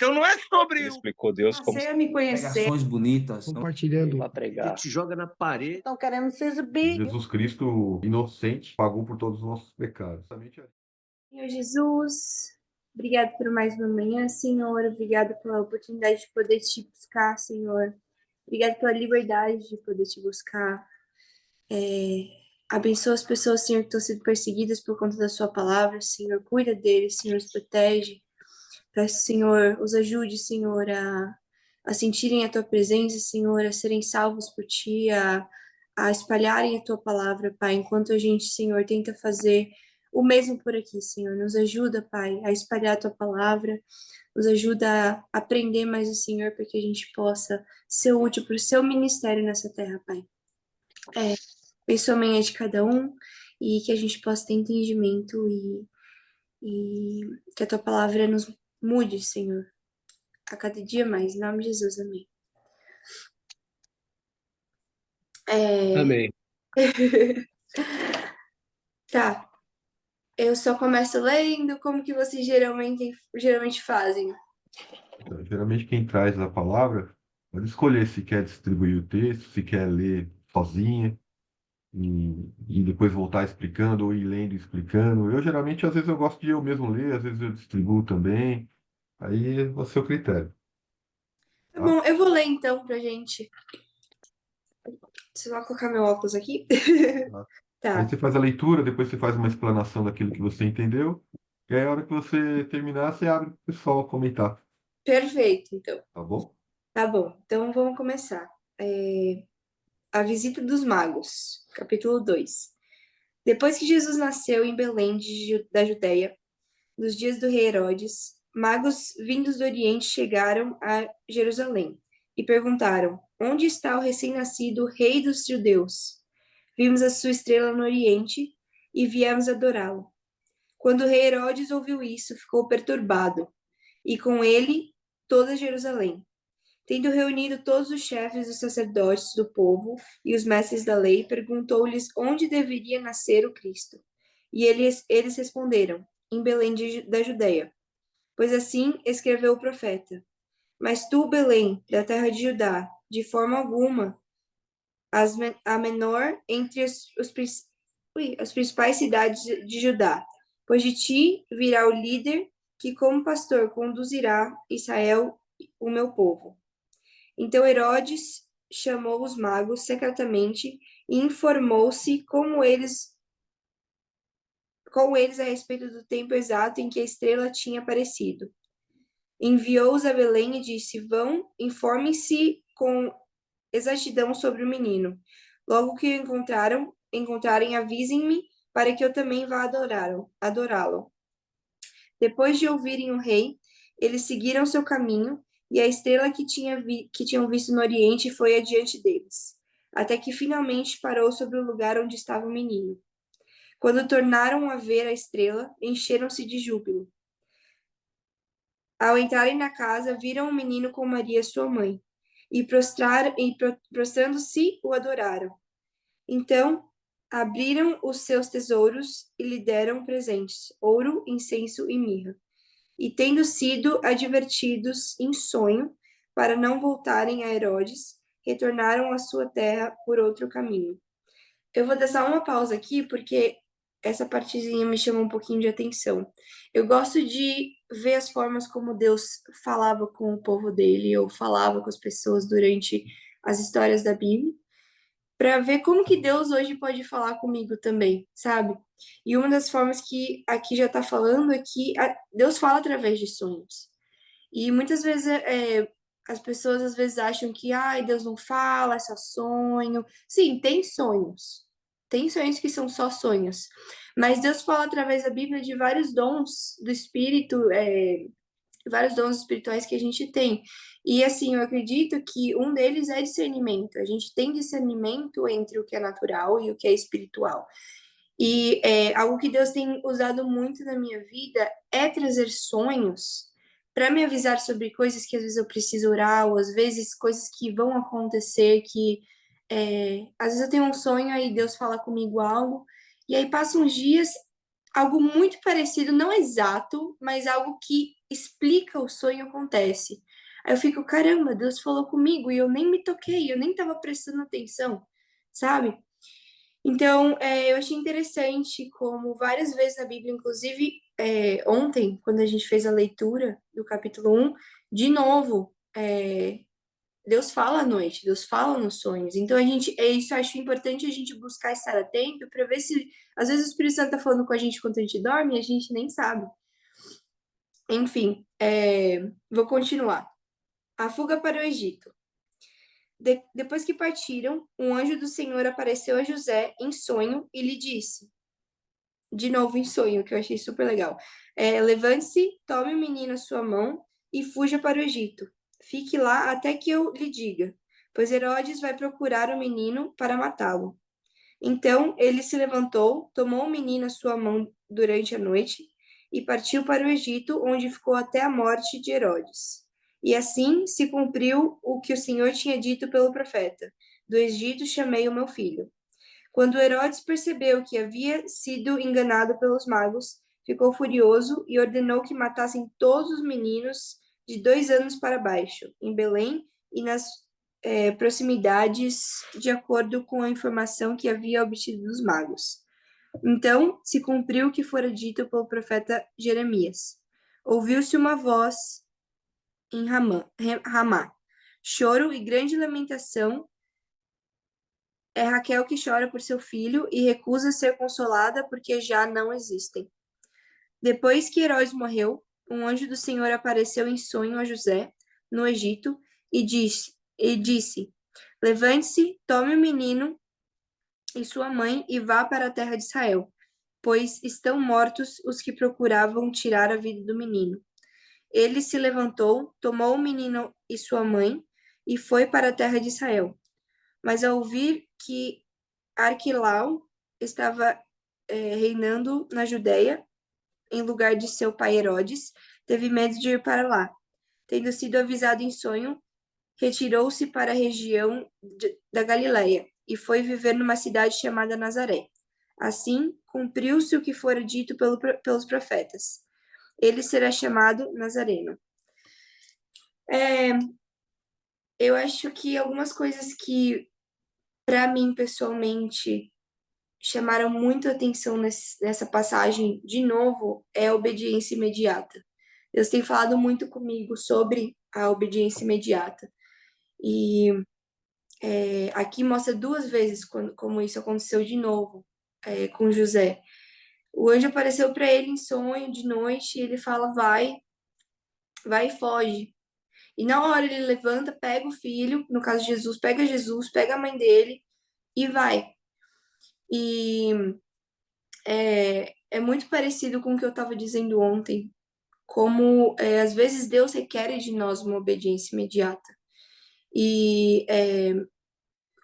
Então não é sobre Ele explicou Deus como Passei a me conhecer. Pregações bonitas. compartilhando. para pregar. te joga na parede. Estão querendo se exibir. Jesus Cristo, inocente, pagou por todos os nossos pecados. Senhor Jesus, obrigado por mais uma manhã, Senhor. Obrigado pela oportunidade de poder te buscar, Senhor. Obrigado pela liberdade de poder te buscar. Abençoa as pessoas, Senhor, que estão sendo perseguidas por conta da sua palavra, Senhor. Cuida deles, Senhor, os protege. Peço, Senhor, os ajude, Senhor, a sentirem a tua presença, Senhor, a serem salvos por ti, a espalharem a tua palavra, Pai, enquanto a gente, Senhor, tenta fazer o mesmo por aqui, Senhor. Nos ajuda, Pai, a espalhar a tua palavra, nos ajuda a aprender mais o Senhor, para que a gente possa ser útil para o seu ministério nessa terra, Pai. Abençoa a manhã de cada um e que a gente possa ter entendimento e que a tua palavra nos mude, Senhor, a cada dia mais. Em nome de Jesus, amém. Amém. Tá. Eu só começo lendo, como que vocês geralmente fazem? Então, geralmente quem traz a palavra pode escolher se quer distribuir o texto, se quer ler sozinha e depois voltar explicando ou ir lendo e explicando. Eu geralmente, às vezes eu gosto de eu mesmo ler, às vezes eu distribuo também. Aí é o seu critério. Tá bom, eu vou ler então pra gente. Deixa eu só colocar meu óculos aqui. Aí Tá, você faz a leitura, depois você faz uma explanação daquilo que você entendeu. E aí, a hora que você terminar, você abre para o pessoal comentar, perfeito, então. tá bom? Tá bom, então vamos começar. A visita dos magos, capítulo 2. Depois que Jesus nasceu em Belém da Judéia, nos dias do rei Herodes, magos vindos do Oriente chegaram a Jerusalém e perguntaram: Onde está o recém-nascido rei dos judeus? Vimos a sua estrela no Oriente e viemos adorá-lo. Quando o rei Herodes ouviu isso, ficou perturbado, e com ele toda Jerusalém. Tendo reunido todos os chefes dos sacerdotes do povo e os mestres da lei, perguntou-lhes onde deveria nascer o Cristo. E eles responderam: em Belém da Judéia. Pois assim escreveu o profeta: Mas tu, Belém, da terra de Judá, de forma alguma a menor entre as principais cidades de Judá, pois de ti virá o líder que como pastor conduzirá Israel, o meu povo. Então Herodes chamou os magos secretamente e informou-se com eles a respeito do tempo exato em que a estrela tinha aparecido. Enviou-os a Belém e disse: Vão, informem-se com exatidão sobre o menino. Logo que o encontrarem, avisem-me, para que eu também vá adorá-lo. Depois de ouvirem o rei, eles seguiram seu caminho, e a estrela que tinham visto no Oriente foi adiante deles, até que finalmente parou sobre o lugar onde estava o menino. Quando tornaram a ver a estrela, encheram-se de júbilo. Ao entrarem na casa, viram o menino com Maria, sua mãe, e prostrando-se, o adoraram. Então, abriram os seus tesouros e lhe deram presentes, ouro, incenso e mirra. E tendo sido advertidos em sonho para não voltarem a Herodes, retornaram à sua terra por outro caminho. Eu vou dar uma pausa aqui, porque essa partezinha me chama um pouquinho de atenção. Eu gosto de ver as formas como Deus falava com o povo dele, ou falava com as pessoas durante as histórias da Bíblia, para ver como que Deus hoje pode falar comigo também, sabe? E uma das formas que aqui já está falando é que Deus fala através de sonhos. E muitas vezes as pessoas às vezes acham que Deus não fala, é só sonho. Sim, tem sonhos. Tem sonhos que são só sonhos. Mas Deus fala através da Bíblia de vários dons do Espírito, vários dons espirituais que a gente tem. E assim, eu acredito que um deles é discernimento. A gente tem discernimento entre o que é natural e o que é espiritual. E algo que Deus tem usado muito na minha vida é trazer sonhos para me avisar sobre coisas que às vezes eu preciso orar, ou às vezes coisas que vão acontecer, que às vezes eu tenho um sonho, aí Deus fala comigo algo, e aí passam uns dias, algo muito parecido, não exato, mas algo que explica o sonho acontece. Aí eu fico, caramba, Deus falou comigo e eu nem me toquei, eu nem estava prestando atenção, sabe? Então, eu achei interessante como várias vezes na Bíblia, inclusive ontem, quando a gente fez a leitura do capítulo 1, de novo, Deus fala à noite, Deus fala nos sonhos. Então, isso eu acho importante a gente buscar estar atento para ver se, às vezes, o Espírito Santo está falando com a gente enquanto a gente dorme e a gente nem sabe. Enfim, vou continuar. A fuga para o Egito. Depois que partiram, um anjo do Senhor apareceu a José em sonho e lhe disse, de novo em sonho, que eu achei super legal, levante-se, tome o menino à sua mão e fuja para o Egito. Fique lá até que eu lhe diga, pois Herodes vai procurar o menino para matá-lo. Então ele se levantou, tomou o menino à sua mão durante a noite e partiu para o Egito, onde ficou até a morte de Herodes. E assim se cumpriu o que o Senhor tinha dito pelo profeta: do Egito chamei o meu filho. Quando Herodes percebeu que havia sido enganado pelos magos, ficou furioso e ordenou que matassem todos os meninos de 2 anos para baixo, em Belém e nas proximidades, de acordo com a informação que havia obtido dos magos. Então se cumpriu o que fora dito pelo profeta Jeremias. Ouviu-se uma voz em Ramá, choro e grande lamentação. É Raquel que chora por seu filho e recusa ser consolada porque já não existem. Depois que Herodes morreu, um anjo do Senhor apareceu em sonho a José, no Egito, e disse: levante-se, tome o menino e sua mãe e vá para a terra de Israel, pois estão mortos os que procuravam tirar a vida do menino. Ele se levantou, tomou o menino e sua mãe e foi para a terra de Israel. Mas ao ouvir que Arquilau estava reinando na Judéia, em lugar de seu pai Herodes, teve medo de ir para lá. Tendo sido avisado em sonho, retirou-se para a região da Galiléia e foi viver numa cidade chamada Nazaré. Assim, cumpriu-se o que fora dito pelos profetas. Ele será chamado Nazareno. Eu acho que algumas coisas que, para mim, pessoalmente, chamaram muito a atenção nessa passagem, de novo, é a obediência imediata. Deus tem falado muito comigo sobre a obediência imediata. E aqui mostra 2 vezes como isso aconteceu de novo com José. O anjo apareceu para ele em sonho de noite e ele fala: vai e foge. E na hora ele levanta, pega o filho, no caso Jesus, pega a mãe dele e vai. E é muito parecido com o que eu estava dizendo ontem, como às vezes Deus requer de nós uma obediência imediata. E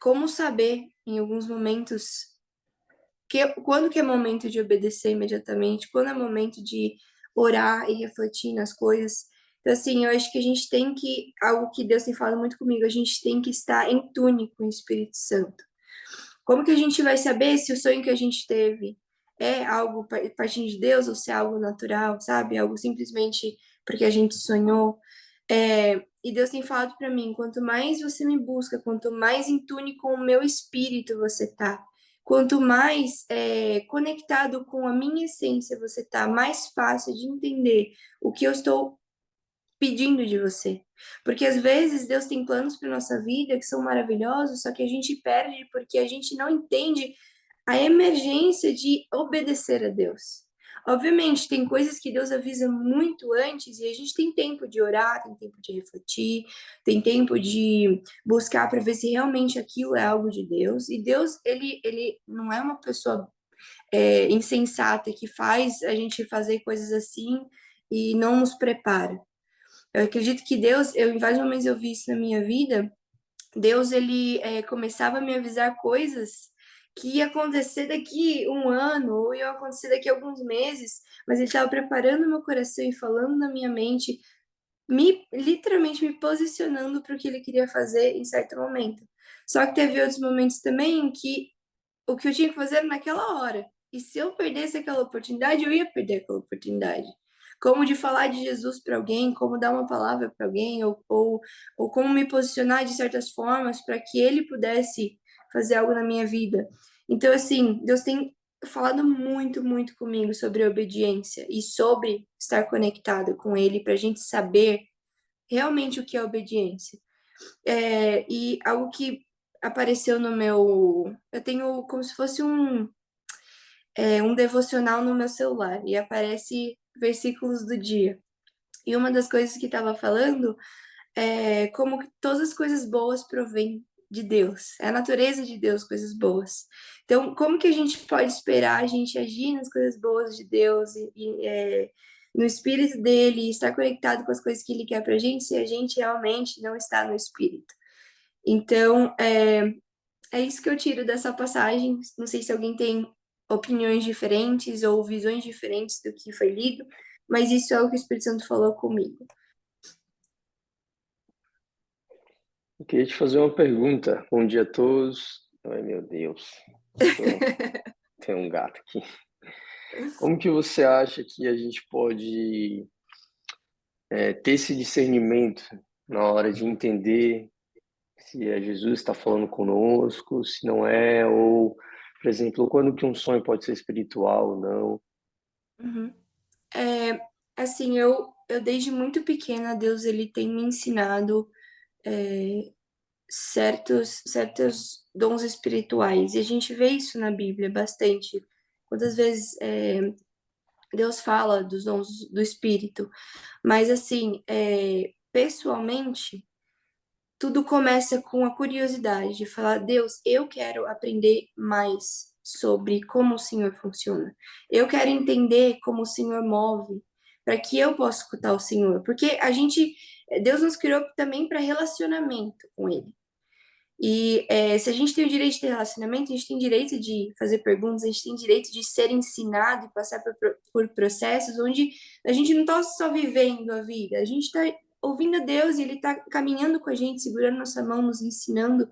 como saber, em alguns momentos, quando que é momento de obedecer imediatamente, quando é momento de orar e refletir nas coisas. Então, assim, eu acho que a gente tem que, algo que Deus tem falado muito comigo, a gente tem que estar em tune com o Espírito Santo. Como que a gente vai saber se o sonho que a gente teve é algo partindo de Deus ou se é algo natural, sabe? Algo simplesmente porque a gente sonhou. E Deus tem falado para mim, quanto mais você me busca, quanto mais em tune com o meu espírito você tá, quanto mais conectado com a minha essência você tá, mais fácil de entender o que eu estou pedindo de você. Porque às vezes Deus tem planos para nossa vida que são maravilhosos, só que a gente perde porque a gente não entende a emergência de obedecer a Deus. Obviamente, tem coisas que Deus avisa muito antes e a gente tem tempo de orar, tem tempo de refletir, tem tempo de buscar para ver se realmente aquilo é algo de Deus. E Deus, ele não é uma pessoa insensata que faz a gente fazer coisas assim e não nos prepara. Eu acredito que Deus, em vários momentos eu vi isso na minha vida, Deus, ele começava a me avisar coisas que ia acontecer daqui um ano, ou ia acontecer daqui alguns meses, mas ele estava preparando meu coração e falando na minha mente, literalmente me posicionando para o que ele queria fazer em certo momento. Só que teve outros momentos também que o que eu tinha que fazer era naquela hora. E se eu perdesse aquela oportunidade, eu ia perder aquela oportunidade. Como de falar de Jesus para alguém, como dar uma palavra para alguém, ou como me posicionar de certas formas para que ele pudesse fazer algo na minha vida. Então, assim, Deus tem falado muito, muito comigo sobre obediência e sobre estar conectada com ele para a gente saber realmente o que é obediência. E algo que apareceu no meu. Eu tenho como se fosse um devocional no meu celular e aparece versículos do dia. E uma das coisas que estava falando é como que todas as coisas boas provêm de Deus. É a natureza de Deus, coisas boas. Então, como que a gente pode esperar a gente agir nas coisas boas de Deus no espírito dele, estar conectado com as coisas que ele quer pra gente, se a gente realmente não está no espírito? Então, é isso que eu tiro dessa passagem. Não sei se alguém tem opiniões diferentes ou visões diferentes do que foi lido, mas isso é o que o Espírito Santo falou comigo. Eu queria te fazer uma pergunta. Bom dia a todos. Ai, meu Deus. Tem um gato aqui. Como que você acha que a gente pode ter esse discernimento na hora de entender se é Jesus que está falando conosco, se não é, ou, por exemplo, quando que um sonho pode ser espiritual ou não? Uhum. Assim, eu desde muito pequena, Deus ele tem me ensinado certos dons espirituais. E a gente vê isso na Bíblia bastante. Quantas vezes Deus fala dos dons do Espírito. Mas, assim, pessoalmente, tudo começa com a curiosidade de falar: Deus, eu quero aprender mais sobre como o Senhor funciona. Eu quero entender como o Senhor move, para que eu possa escutar o Senhor. Porque Deus nos criou também para relacionamento com Ele. E se a gente tem o direito de ter relacionamento, a gente tem direito de fazer perguntas, a gente tem direito de ser ensinado e passar por processos onde a gente não está só vivendo a vida, a gente está ouvindo a Deus e Ele está caminhando com a gente, segurando nossa mão, nos ensinando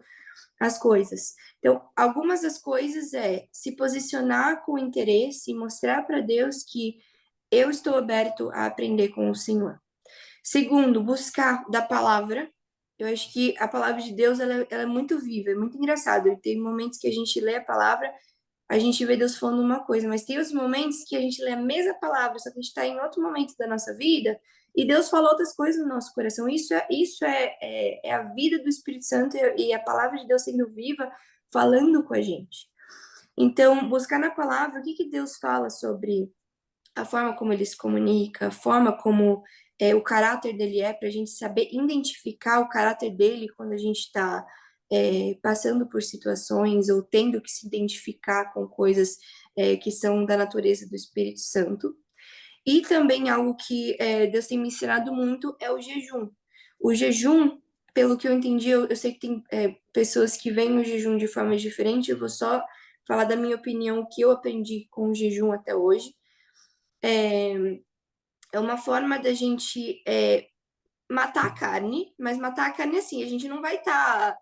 as coisas. Então, algumas das coisas é se posicionar com interesse e mostrar para Deus que eu estou aberto a aprender com o Senhor. Segundo, buscar da palavra. Eu acho que a palavra de Deus ela é muito viva, é muito engraçado. E tem momentos que a gente lê a palavra, a gente vê Deus falando uma coisa, mas tem os momentos que a gente lê a mesma palavra, só que a gente está em outro momento da nossa vida e Deus fala outras coisas no nosso coração. Isso é a vida do Espírito Santo e a palavra de Deus sendo viva, falando com a gente. Então, buscar na palavra o que Deus fala sobre a forma como ele se comunica, a forma como o caráter dele para a gente saber identificar o caráter dele quando a gente está passando por situações ou tendo que se identificar com coisas que são da natureza do Espírito Santo. E também algo que Deus tem me ensinado muito é o jejum. O jejum, pelo que eu entendi, eu sei que tem pessoas que veem o jejum de forma diferente, eu vou só falar da minha opinião, o que eu aprendi com o jejum até hoje. É uma forma da gente matar a carne, mas matar a carne assim, a gente não vai estar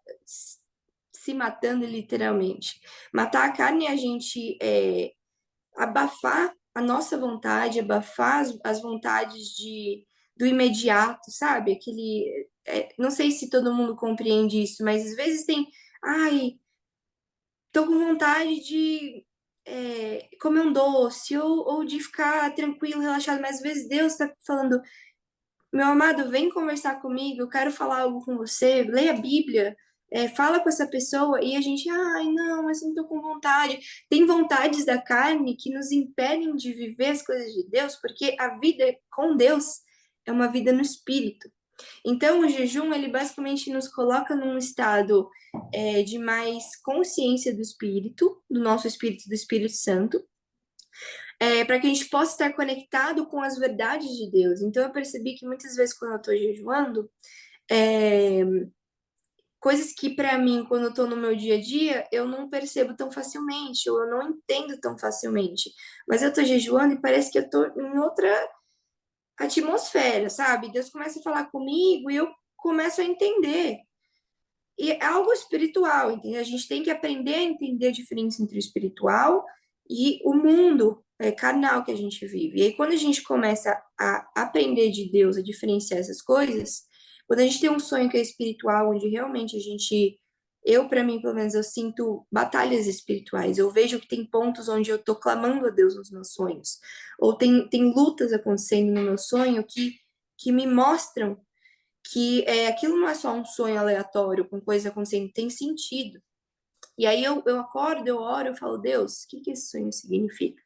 se matando literalmente. Matar a carne é a gente abafar a nossa vontade, abafar as vontades do imediato, sabe? Não sei se todo mundo compreende isso, mas às vezes tem, ai, tô com vontade de comer um doce ou de ficar tranquilo, relaxado, mas às vezes Deus está falando: meu amado, vem conversar comigo, eu quero falar algo com você, leia a Bíblia, fala com essa pessoa, e a gente, ai, não, mas não tô com vontade. Tem vontades da carne que nos impedem de viver as coisas de Deus, porque a vida com Deus é uma vida no Espírito. Então, o jejum, ele basicamente nos coloca num estado de mais consciência do Espírito, do nosso Espírito, do Espírito Santo, para que a gente possa estar conectado com as verdades de Deus. Então, eu percebi que muitas vezes, quando eu estou jejuando, coisas que para mim, quando eu estou no meu dia a dia, eu não percebo tão facilmente, ou eu não entendo tão facilmente. Mas eu estou jejuando e parece que eu estou em outra atmosfera, sabe? Deus começa a falar comigo e eu começo a entender. E é algo espiritual, entendeu? A gente tem que aprender a entender a diferença entre o espiritual e o mundo carnal que a gente vive. E aí, quando a gente começa a aprender de Deus, a diferenciar essas coisas, quando a gente tem um sonho que é espiritual, onde realmente a gente, eu, para mim, pelo menos, eu sinto batalhas espirituais. Eu vejo que tem pontos onde eu tô clamando a Deus nos meus sonhos. Ou tem lutas acontecendo no meu sonho que me mostram que aquilo não é só um sonho aleatório, com coisa acontecendo, tem sentido. E aí eu acordo, eu oro, eu falo, Deus, o que esse sonho significa?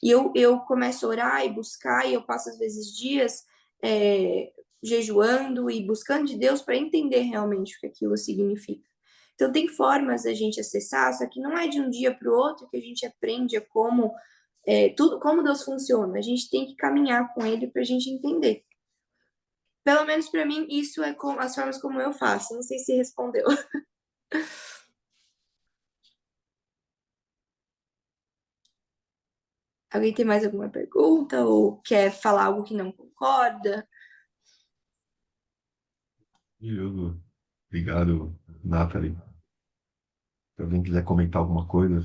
E eu começo a orar e buscar, e eu passo às vezes dias jejuando e buscando de Deus para entender realmente o que aquilo significa. Então tem formas da gente acessar, só que não é de um dia para o outro que a gente aprende como tudo, como Deus funciona. A gente tem que caminhar com Ele para a gente entender. Pelo menos para mim, isso é as formas como eu faço. Não sei se respondeu. Alguém tem mais alguma pergunta ou quer falar algo que não concorda? Maravilhoso. Obrigado, Nathalie. Se alguém quiser comentar alguma coisa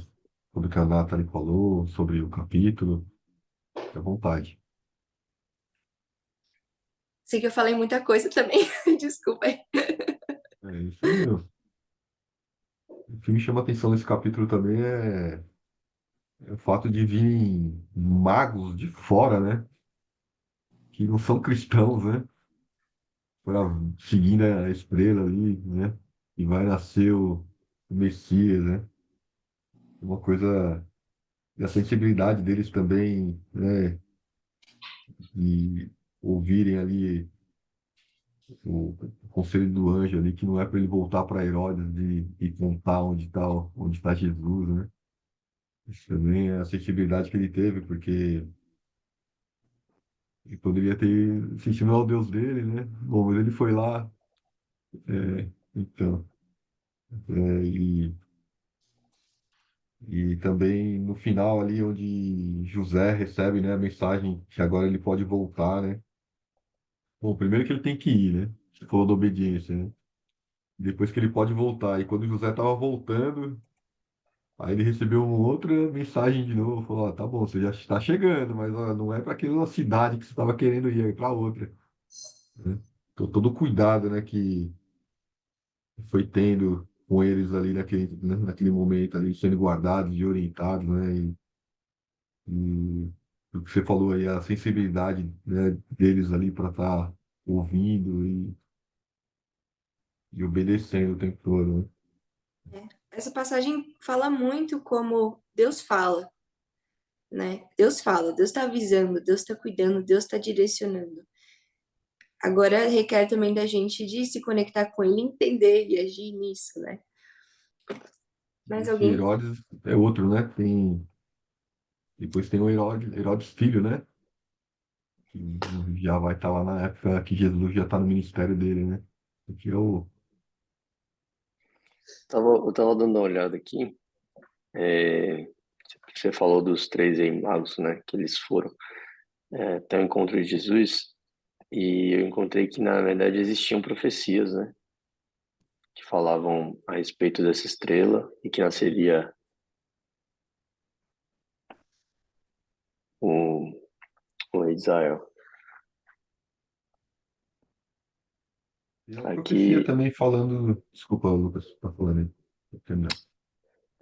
sobre o que a Nathalie falou, sobre o capítulo, fique à vontade. Sei que eu falei muita coisa também. Desculpa aí. É isso aí, meu. O que me chama a atenção nesse capítulo também é o fato de virem magos de fora, né? Que não são cristãos, né? Para seguindo a estrela ali, né? E vai nascer o Messias, né? Uma coisa da sensibilidade deles também, né? E ouvirem ali o conselho do anjo ali, que não é para ele voltar para Herodes e contar onde tá Jesus, né? Isso também é a sensibilidade que ele teve, porque ele poderia ter se ensinou ao Deus dele, né? Bom, mas ele foi lá, então, e também no final ali, onde José recebe, né, a mensagem que agora ele pode voltar, né? Bom, primeiro que ele tem que ir, né? Você falou da obediência, né? Depois que ele pode voltar. E quando José estava voltando, aí ele recebeu uma outra mensagem de novo. Falou: Ó, tá bom, você já está chegando, mas ó, não é para aquela cidade que você estava querendo ir, é para outra, né? Então, todo o cuidado, né, que foi tendo com eles ali naquele momento, ali, sendo guardados e orientados, né? E o que você falou aí, a sensibilidade, né, deles ali para estar ouvindo e obedecendo o tempo todo, né? Essa passagem fala muito como Deus fala, né? Deus fala, Deus está avisando, Deus está cuidando, Deus está direcionando. Agora requer também da gente de se conectar com Ele, entender e agir nisso, né? Mais Esse alguém? Herodes é outro, né? Depois tem o Herodes filho, né? Que já vai estar lá na época que Jesus já está no ministério dele, né? Que é o Eu tava dando uma olhada aqui. É, você falou dos três aí magos, né? Que eles foram até o encontro de Jesus. E eu encontrei que, na verdade, existiam profecias, né? Que falavam a respeito dessa estrela e que nasceria o, o rei de Israel. Tem uma profecia Aqui, também falando. Desculpa, Lucas, tá falando aí. Vou terminar.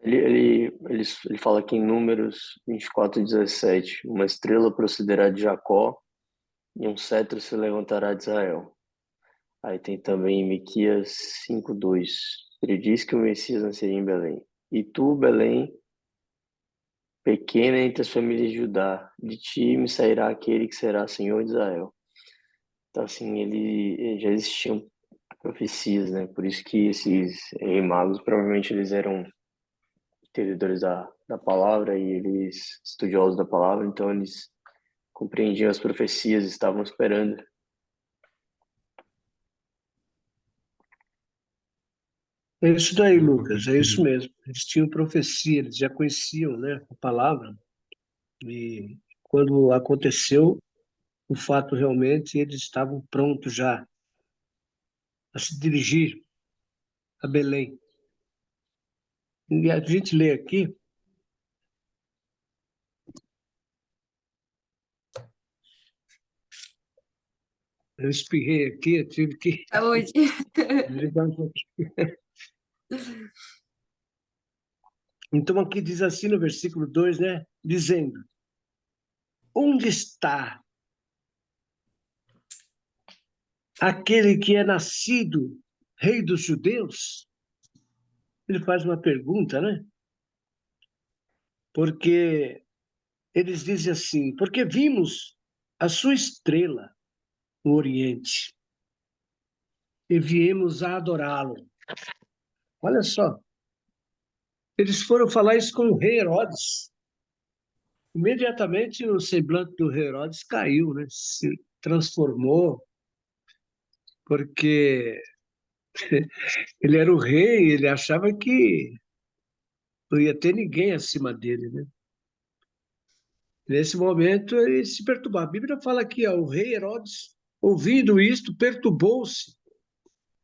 ele fala aqui em Números 24:17, uma estrela procederá de Jacó e um cetro se levantará de Israel. Aí tem também Miquias 5:2. Ele diz que o Messias nasceria em Belém. E tu, Belém, pequena entre as famílias de Judá, de ti me sairá aquele que será Senhor de Israel. Então, assim, ele já existiam profecias, né? Por isso que esses reis magos, provavelmente eles eram entendedores da palavra e eles estudiosos da palavra, então eles compreendiam as profecias, estavam esperando. É isso daí, Uma Lucas, é isso profecia. mesmo. Eles tinham profecia, eles já conheciam, né, a palavra, e quando aconteceu o fato realmente, eles estavam prontos já a se dirigir a Belém. E a gente lê aqui Eu espirrei aqui, eu tive que Saúde. desligar um pouquinho. Então, aqui diz assim no versículo 2, né? Dizendo: onde está aquele que é nascido rei dos judeus? Ele faz uma pergunta, né? Porque eles dizem assim: porque vimos a sua estrela no Oriente e viemos a adorá-lo. Olha só, eles foram falar isso com o rei Herodes. Imediatamente o semblante do rei Herodes caiu, né? Se transformou, porque ele era o rei, ele achava que não ia ter ninguém acima dele, né? Nesse momento ele se perturbou. A Bíblia fala aqui, ó, o rei Herodes, ouvindo isto, perturbou-se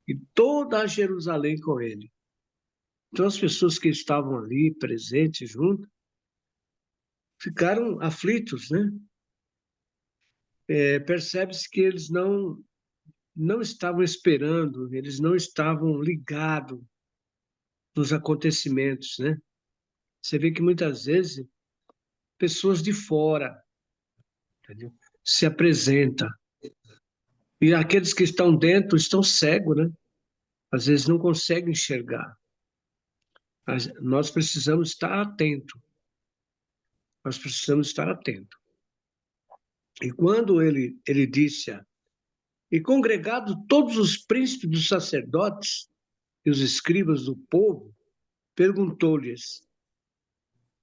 e toda a Jerusalém com ele. Então as pessoas que estavam ali presentes junto ficaram aflitos, né? Percebe-se que eles não estavam esperando, eles não estavam ligados nos acontecimentos, né? Você vê que muitas vezes pessoas de fora, entendeu? Se apresentam e aqueles que estão dentro estão cegos, né? Às vezes não conseguem enxergar. Mas nós precisamos estar atento. Nós precisamos estar atento. E quando ele disse, e congregado todos os príncipes dos sacerdotes e os escribas do povo, perguntou-lhes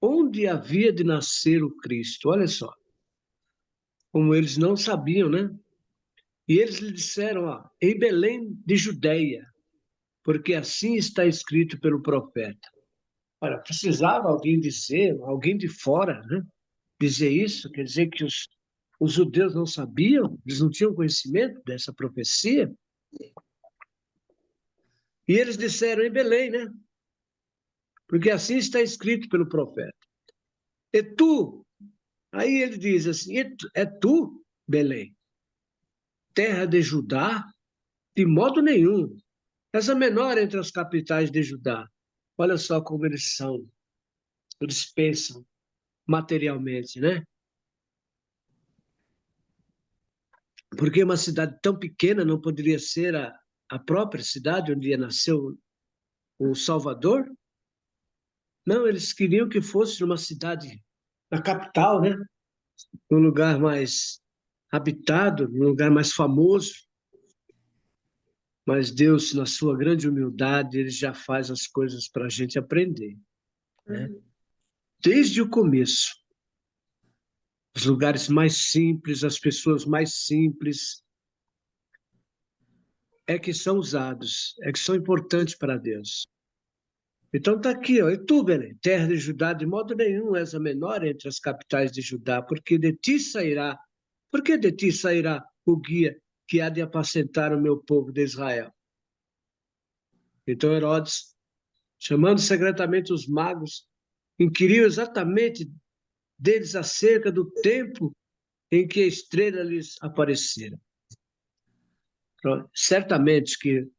onde havia de nascer o Cristo. Olha só, como eles não sabiam, né? E eles lhe disseram, em Belém de Judeia, porque assim está escrito pelo profeta. Olha, precisava alguém dizer, alguém de fora, né? Dizer isso, quer dizer que os judeus não sabiam, eles não tinham conhecimento dessa profecia. E eles disseram em Belém, né? Porque assim está escrito pelo profeta. E tu, aí ele diz assim, é tu, Belém, terra de Judá? De modo nenhum. És a menor entre as capitais de Judá. Olha só como eles são, eles pensam materialmente, né? Porque uma cidade tão pequena não poderia ser a própria cidade onde nasceu o Salvador? Não, eles queriam que fosse uma cidade, na capital, né? Num lugar mais habitado, num lugar mais famoso. Mas Deus, na sua grande humildade, ele já faz as coisas para a gente aprender, né? Desde o começo, os lugares mais simples, as pessoas mais simples, é que são usados, é que são importantes para Deus. Então está aqui, ó, e tu, Belém, terra de Judá, de modo nenhum és a menor entre as capitais de Judá, porque de ti sairá o guia que há de apacentar o meu povo de Israel. Então Herodes, chamando secretamente os magos, inquiriu exatamente deles acerca do tempo em que a estrela lhes aparecera. Certamente que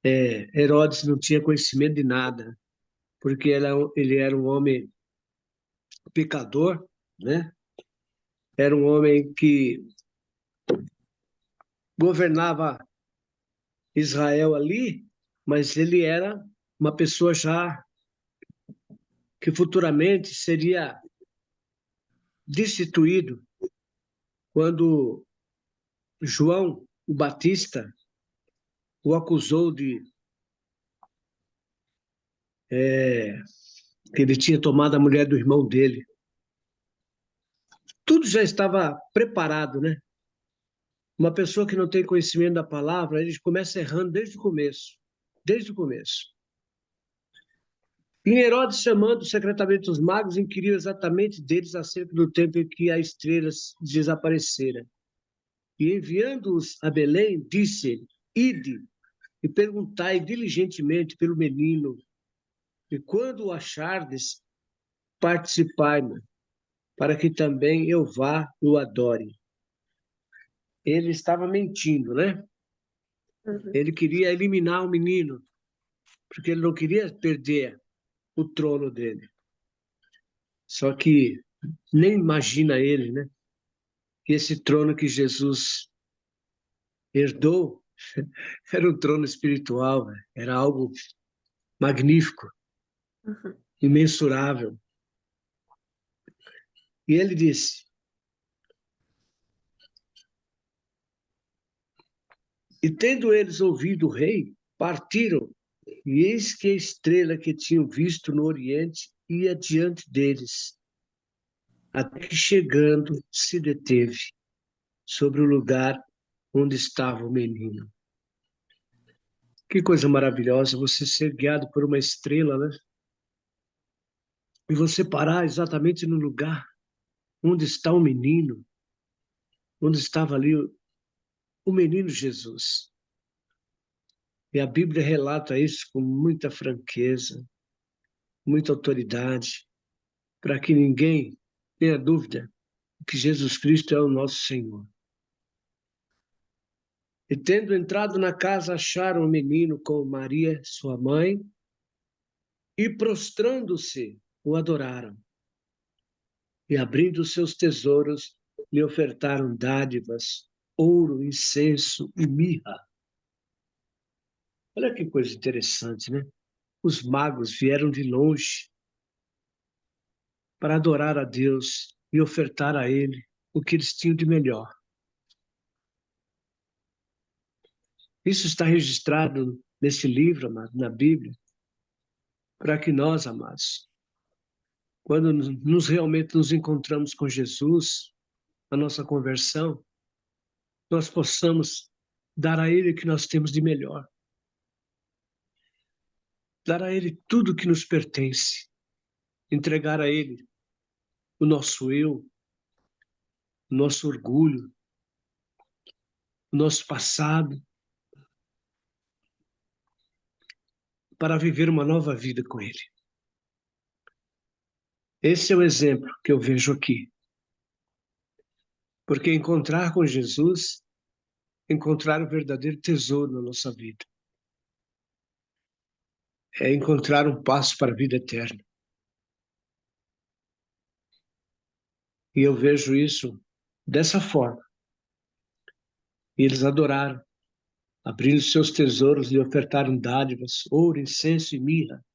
Herodes não tinha conhecimento de nada, porque ele era um homem pecador, né? Era um homem que governava Israel ali, mas ele era uma pessoa já que futuramente seria destituído quando João o Batista o acusou de que ele tinha tomado a mulher do irmão dele. Tudo já estava preparado, né? Uma pessoa que não tem conhecimento da palavra, ele começa errando desde o começo. Desde o começo. E Herodes, chamando secretamente os magos, inquiriu exatamente deles acerca do tempo em que a estrela desaparecera. E enviando-os a Belém, disse-lhe, ide e perguntai diligentemente pelo menino, e quando o achardes, participai-me, para que também eu vá e o adore. ele estava mentindo, né? Uhum. Ele queria eliminar o menino, porque ele não queria perder o trono dele. Só que nem imagina ele, né? Que esse trono que Jesus herdou era um trono espiritual, né? Era algo magnífico, Uhum. imensurável. E ele disse: e tendo eles ouvido o rei, partiram, e eis que a estrela que tinham visto no oriente ia diante deles, até que chegando se deteve sobre o lugar onde estava o menino. Que coisa maravilhosa você ser guiado por uma estrela, né? E você parar exatamente no lugar onde está o menino, onde estava ali o menino Jesus. E a Bíblia relata isso com muita franqueza, muita autoridade, para que ninguém tenha dúvida que Jesus Cristo é o nosso Senhor. E tendo entrado na casa, acharam o menino com Maria, sua mãe, e prostrando-se, o adoraram. E abrindo seus tesouros, lhe ofertaram dádivas, ouro, incenso e mirra. Olha que coisa interessante, né? Os magos vieram de longe para adorar a Deus e ofertar a Ele o que eles tinham de melhor. Isso está registrado nesse livro, amado, na Bíblia, para que nós, amados, quando realmente nos encontramos com Jesus, a nossa conversão, nós possamos dar a Ele o que nós temos de melhor. Dar a Ele tudo o que nos pertence. Entregar a Ele o nosso eu, o nosso orgulho, o nosso passado, para viver uma nova vida com Ele. Esse é o exemplo que eu vejo aqui. Porque encontrar com Jesus, encontrar o verdadeiro tesouro na nossa vida. É encontrar um passo para a vida eterna. E eu vejo isso dessa forma. E eles adoraram, abrindo seus tesouros e ofertaram dádivas, ouro, incenso e mirra.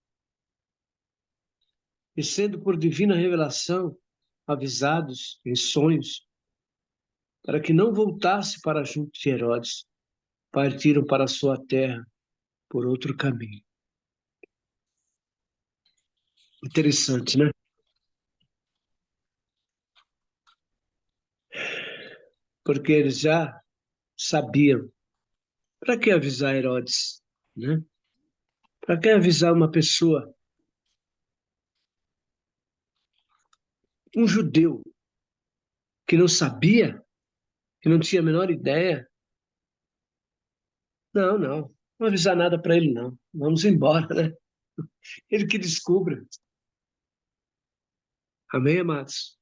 E sendo por divina revelação avisados em sonhos, para que não voltasse para junto de Herodes, partiram para a sua terra por outro caminho. Interessante, né? Porque eles já sabiam. Para que avisar Herodes, né? Para que avisar uma pessoa, um judeu, que não sabia, que não tinha a menor ideia? Não, não. Não vou avisar nada para ele, não. Vamos embora, né? Ele que descubra. Amém, amados?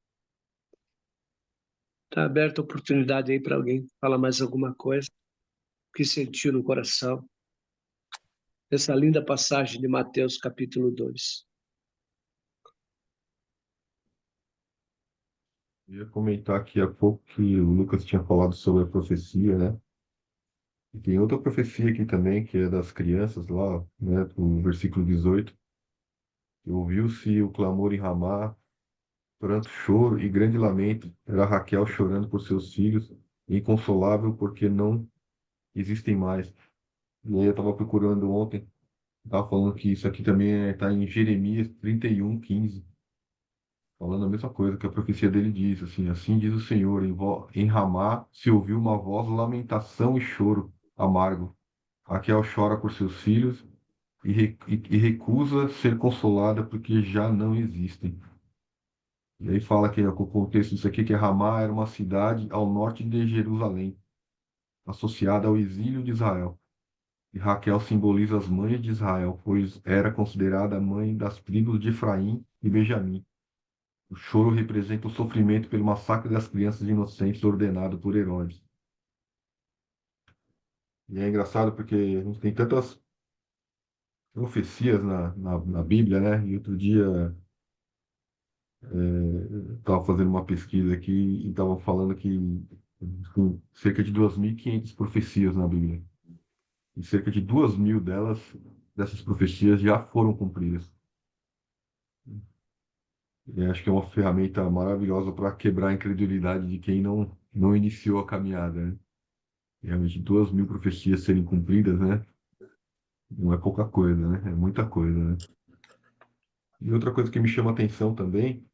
Está aberta a oportunidade aí para alguém falar mais alguma coisa que sentiu no coração. Essa linda passagem de Mateus, capítulo 2. Eu ia comentar aqui há pouco que o Lucas tinha falado sobre a profecia, né? E tem outra profecia aqui também, que é das crianças lá, né? Do versículo 18. Ouviu-se o clamor em Ramá, pranto, choro e grande lamento. Era Raquel chorando por seus filhos, inconsolável porque não existem mais. E aí eu estava procurando ontem, estava falando que isso aqui também está em Jeremias 31:15, falando a mesma coisa que a profecia dele diz, assim, assim diz o Senhor, em Ramá se ouviu uma voz, lamentação e choro amargo. Raquel chora por seus filhos e recusa ser consolada porque já não existem. E aí fala que o contexto disso aqui, que Ramá era uma cidade ao norte de Jerusalém, associada ao exílio de Israel. E Raquel simboliza as mães de Israel, pois era considerada a mãe das tribos de Efraim e Benjamim. O choro representa o sofrimento pelo massacre das crianças inocentes ordenado por Herodes. E é engraçado porque a gente tem tantas profecias na Bíblia, né? E outro dia estava fazendo uma pesquisa aqui e estavam falando que tem cerca de 2.500 profecias na Bíblia. E cerca de 2.000 dessas profecias já foram cumpridas. E acho que é uma ferramenta maravilhosa para quebrar a incredulidade de quem não iniciou a caminhada, né? Realmente 2.000 profecias serem cumpridas, né? Não é pouca coisa, né? É muita coisa, né? E outra coisa que me chama a atenção também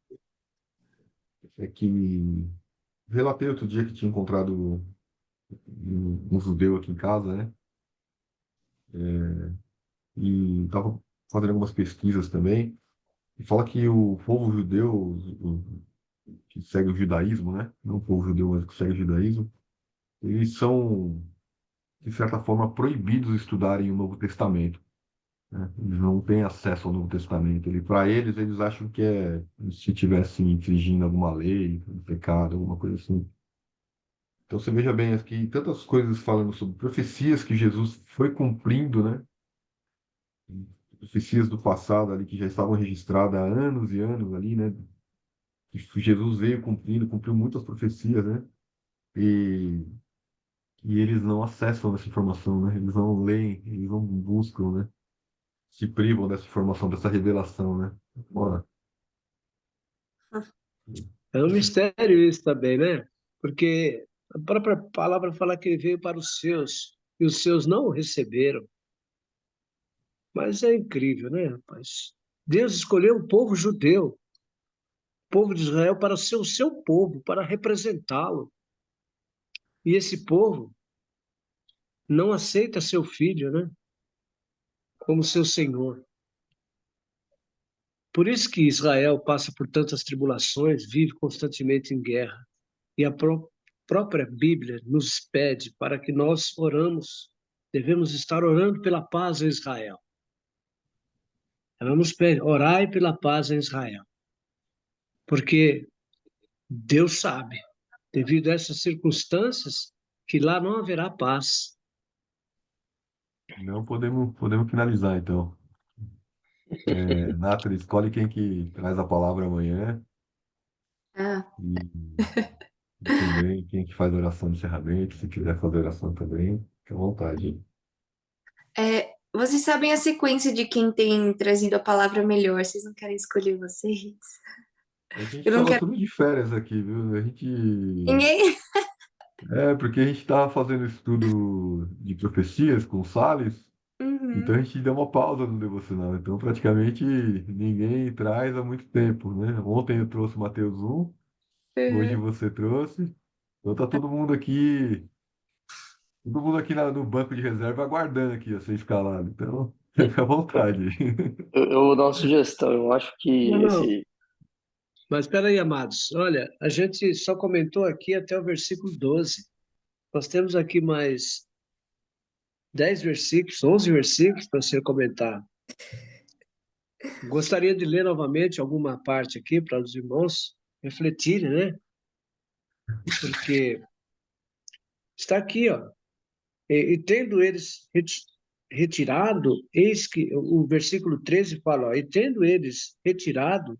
é que relatei outro dia que tinha encontrado um judeu aqui em casa, né? E estava fazendo algumas pesquisas também. E fala que o povo judeu, que segue o judaísmo, né? Não o povo judeu, mas que segue o judaísmo, eles são, de certa forma, proibidos de estudarem o Novo Testamento, né? Eles não têm acesso ao Novo Testamento. Para eles, eles acham que é se estivessem infringindo alguma lei, um pecado, alguma coisa assim. Então você veja bem aqui tantas coisas falando sobre profecias que Jesus foi cumprindo, né? Profecias do passado ali que já estavam registradas há anos e anos ali, né? Que Jesus veio cumprindo, cumpriu muitas profecias, né? E, e eles não acessam essa informação, né? Eles não leem, eles não buscam, né? Se privam dessa informação, dessa revelação, né? Ora, É um mistério isso também, né? Porque a própria palavra fala que ele veio para os seus, e os seus não o receberam. Mas é incrível, né, rapaz? Deus escolheu o povo judeu, o povo de Israel, para ser o seu povo, para representá-lo. E esse povo não aceita seu filho, né, como seu senhor. Por isso que Israel passa por tantas tribulações, vive constantemente em guerra. E a própria Bíblia nos pede para que nós oramos, devemos estar orando pela paz em Israel. Ela nos pede, orai pela paz em Israel. Porque Deus sabe, devido a essas circunstâncias, que lá não haverá paz. não podemos finalizar, então. Nathalie, escolhe quem que traz a palavra amanhã Ah, e também quem que faz a oração de encerramento. Se quiser fazer oração também, fique à vontade. vocês sabem a sequência de quem tem trazido a palavra melhor? Vocês não querem escolher vocês? A gente Eu não estava quero. tudo de férias aqui, viu? Ninguém? Porque a gente estava fazendo estudo de profecias com o Salles, então a Uhum. gente deu uma pausa no devocional. Então, praticamente, ninguém traz há muito tempo, né? Ontem eu trouxe Mateus 1, hoje Uhum. você trouxe. Então tá todo mundo aqui no banco de reserva aguardando aqui ó, ser escalado. Então, fica à vontade. Eu vou dar uma sugestão. Eu acho Não, que não. esse. Mas espera aí, amados. Olha, a gente só comentou aqui até o versículo 12. Nós temos aqui mais 10 versículos, 11 versículos para ser comentado. Gostaria de ler novamente alguma parte aqui para os irmãos refletirem, né? Porque está aqui, ó. E tendo eles retirado, eis que o versículo 13 fala, ó, e tendo eles retirado,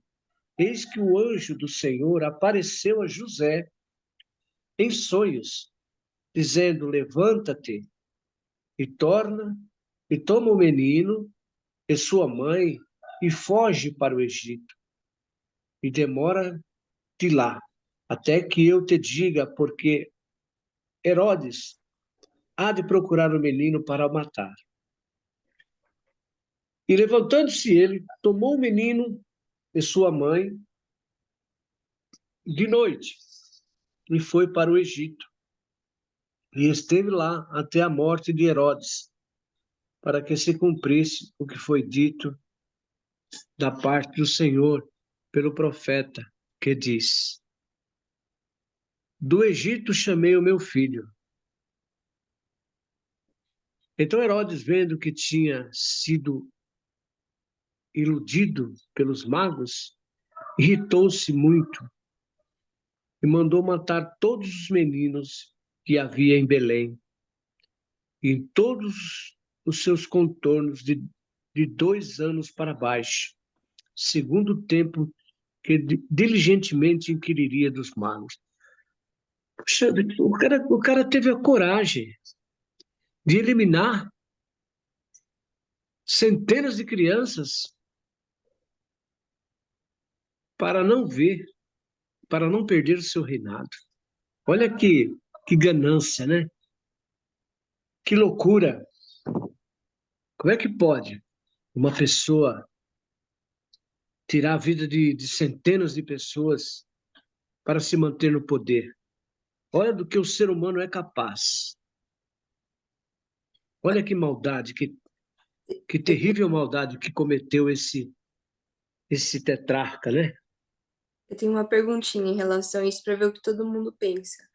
eis que o anjo do Senhor apareceu a José em sonhos, dizendo: Levanta-te e torna e toma o menino e sua mãe e foge para o Egito e demora-te lá, até que eu te diga, porque Herodes há de procurar o menino para o matar. E levantando-se ele, tomou o menino e sua mãe de noite e foi para o Egito. E esteve lá até a morte de Herodes, para que se cumprisse o que foi dito da parte do Senhor pelo profeta, que diz: Do Egito chamei o meu filho. Então Herodes, vendo que tinha sido iludido pelos magos, irritou-se muito e mandou matar todos os meninos que havia em Belém em todos os seus contornos de 2 anos para baixo, segundo o tempo que diligentemente inquiriria dos magos. Puxa, o cara teve a coragem de eliminar centenas de crianças para não ver, para não perder o seu reinado. Olha que ganância, né? Que loucura. Como é que pode uma pessoa tirar a vida de centenas de pessoas para se manter no poder? Olha do que o ser humano é capaz. Olha que maldade, que terrível maldade que cometeu esse tetrarca, né? Eu tenho uma perguntinha em relação a isso para ver o que todo mundo pensa.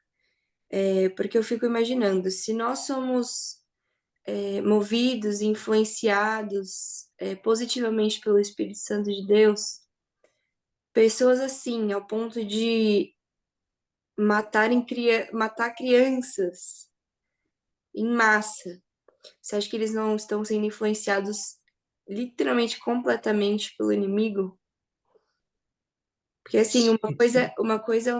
Porque eu fico imaginando, se nós somos movidos e influenciados positivamente pelo Espírito Santo de Deus, pessoas assim, ao ponto de matar crianças em massa, você acha que eles não estão sendo influenciados literalmente completamente pelo inimigo? Porque assim, uma coisa é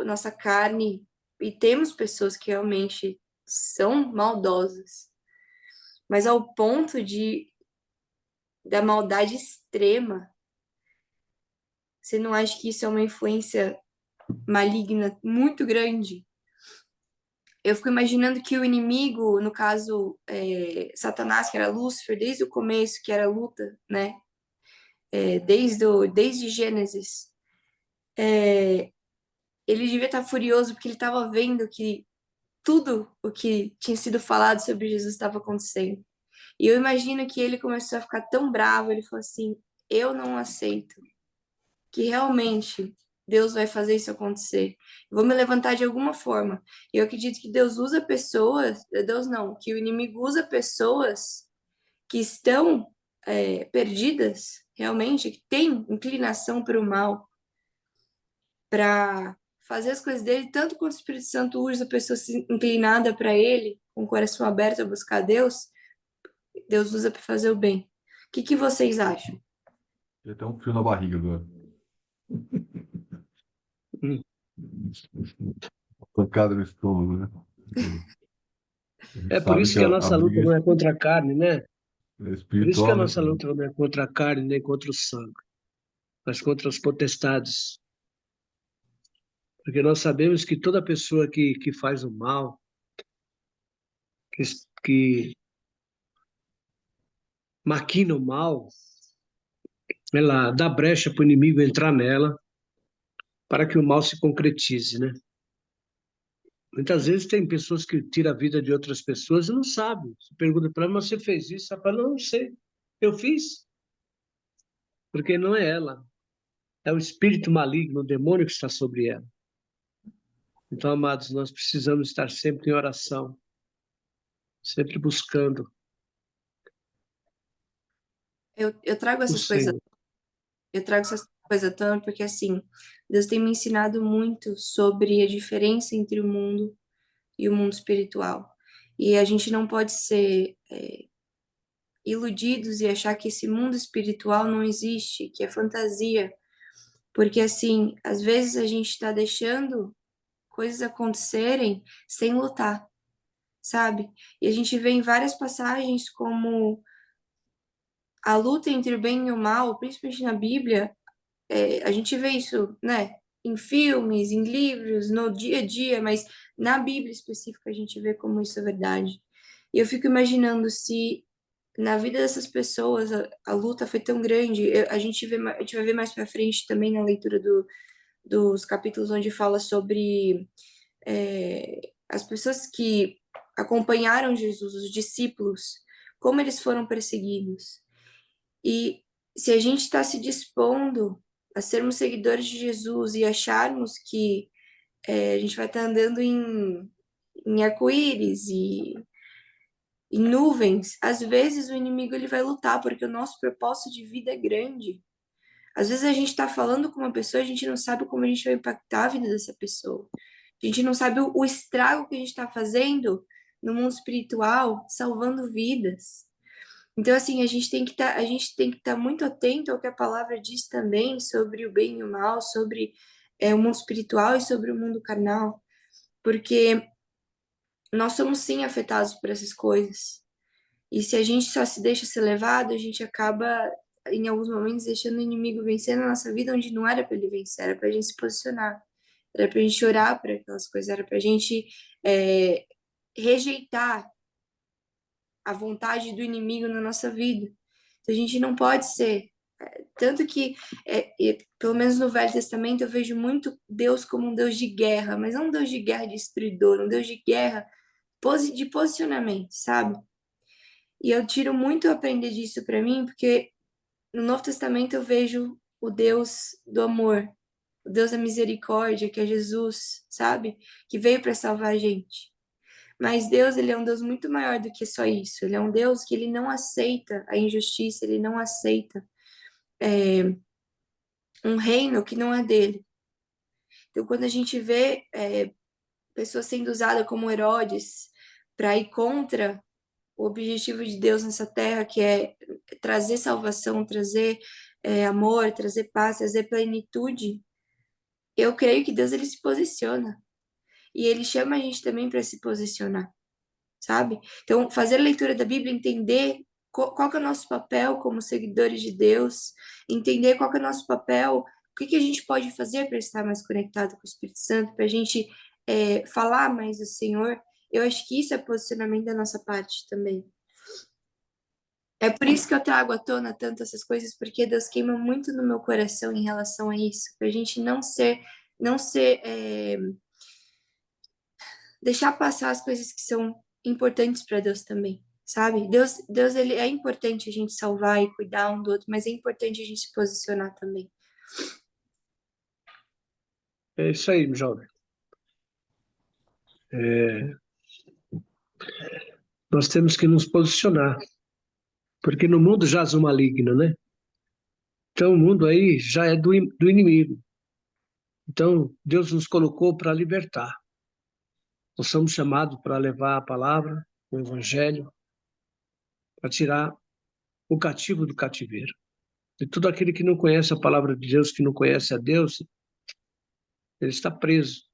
nossa carne, e temos pessoas que realmente são maldosas, mas ao ponto da maldade extrema, você não acha que isso é uma influência maligna muito grande? Eu fico imaginando que o inimigo, no caso, Satanás, que era Lúcifer, desde o começo, que era a luta, né? Desde Gênesis, ele devia estar furioso porque ele estava vendo que tudo o que tinha sido falado sobre Jesus estava acontecendo. E eu imagino que ele começou a ficar tão bravo, ele falou assim: eu não aceito que realmente Deus vai fazer isso acontecer. Eu vou me levantar de alguma forma. E eu acredito que Deus usa pessoas, Deus não, que o inimigo usa pessoas que estão perdidas, realmente, que têm inclinação para o mal, para fazer as coisas dele, tanto quanto o Espírito Santo usa a pessoa inclinada para ele, com o coração aberto a buscar Deus, Deus usa para fazer o bem. O que vocês acham? Tem até um frio na barriga agora. Hum. Pancada no estômago, né? A gente É por sabe isso que que a a nossa luta não briga é contra a carne, né? é Por isso que a espiritual, né? nossa luta não é contra a carne nem contra o sangue, mas contra as potestades. Porque nós sabemos que toda pessoa que faz o mal, que, que maquina o mal, ela dá brecha para o inimigo entrar nela para que o mal se concretize, né? Muitas vezes tem pessoas que tiram a vida de outras pessoas e não sabem. Você pergunta para ela, mas você fez isso? Ela fala, não sei. Eu fiz, porque não é ela. É o espírito maligno, o demônio que está sobre ela. Então, amados, nós precisamos estar sempre em oração, sempre buscando Eu trago o essas coisas, Senhor. eu trago essas coisas tanto porque assim, Deus tem me ensinado muito sobre a diferença entre o mundo e o mundo espiritual. E a gente não pode ser iludidos e achar que esse mundo espiritual não existe, que é fantasia, porque assim, às vezes a gente está deixando coisas acontecerem sem lutar, sabe? E a gente vê em várias passagens como a luta entre o bem e o mal, principalmente na Bíblia, a gente vê isso, né? Em filmes, em livros, no dia a dia, mas na Bíblia específica a gente vê como isso é verdade. E eu fico imaginando se na vida dessas pessoas a luta foi tão grande. A gente vai ver mais para frente também na leitura dos capítulos onde fala sobre as pessoas que acompanharam Jesus, os discípulos, como eles foram perseguidos. E se a gente está se dispondo a sermos seguidores de Jesus e acharmos que a gente vai estar andando em arco-íris e em nuvens, às vezes o inimigo ele vai lutar, porque o nosso propósito de vida é grande. Às vezes a gente está falando com uma pessoa, a gente não sabe como a gente vai impactar a vida dessa pessoa. A gente não sabe o estrago que a gente está fazendo no mundo espiritual, salvando vidas. Então, assim, a gente tem que estar muito atento ao que a palavra diz também sobre o bem e o mal, sobre o mundo espiritual e sobre o mundo carnal, porque nós somos sim afetados por essas coisas. E se a gente só se deixa ser levado, a gente acaba, em alguns momentos, deixando o inimigo vencer na nossa vida onde não era para ele vencer, era para a gente se posicionar, era para a gente orar para aquelas coisas, era para a gente rejeitar a vontade do inimigo na nossa vida. Então, a gente não pode ser. Tanto que, pelo menos no Velho Testamento, eu vejo muito Deus como um Deus de guerra, mas não um Deus de guerra destruidor, um Deus de guerra de posicionamento, sabe? E eu tiro muito a aprender disso para mim, porque no Novo Testamento eu vejo o Deus do amor, o Deus da misericórdia, que é Jesus, sabe? Que veio para salvar a gente. Mas Deus, ele é um Deus muito maior do que só isso. Ele é um Deus que ele não aceita a injustiça, ele não aceita um reino que não é dele. Então, quando a gente vê pessoas sendo usadas como Herodes para ir contra o objetivo de Deus nessa terra, que é trazer salvação, trazer amor, trazer paz, trazer plenitude, eu creio que Deus ele se posiciona. E ele chama a gente também para se posicionar, sabe? Então, fazer a leitura da Bíblia, entender qual que é o nosso papel como seguidores de Deus, entender qual que é o nosso papel, o que que a gente pode fazer para estar mais conectado com o Espírito Santo, para a gente falar mais do Senhor. Eu acho que isso é posicionamento da nossa parte também. É por isso que eu trago à tona tanto essas coisas, porque Deus queima muito no meu coração em relação a isso, para a gente não ser, deixar passar as coisas que são importantes para Deus também, sabe? Deus, ele é importante a gente salvar e cuidar um do outro, mas é importante a gente se posicionar também. É isso aí, jovem. Nós temos que nos posicionar, porque no mundo jaz o maligno, né? Então o mundo aí já é do inimigo. Então Deus nos colocou para libertar. Nós somos chamados para levar a palavra, o evangelho, para tirar o cativo do cativeiro. E todo aquele que não conhece a palavra de Deus, que não conhece a Deus, ele está preso,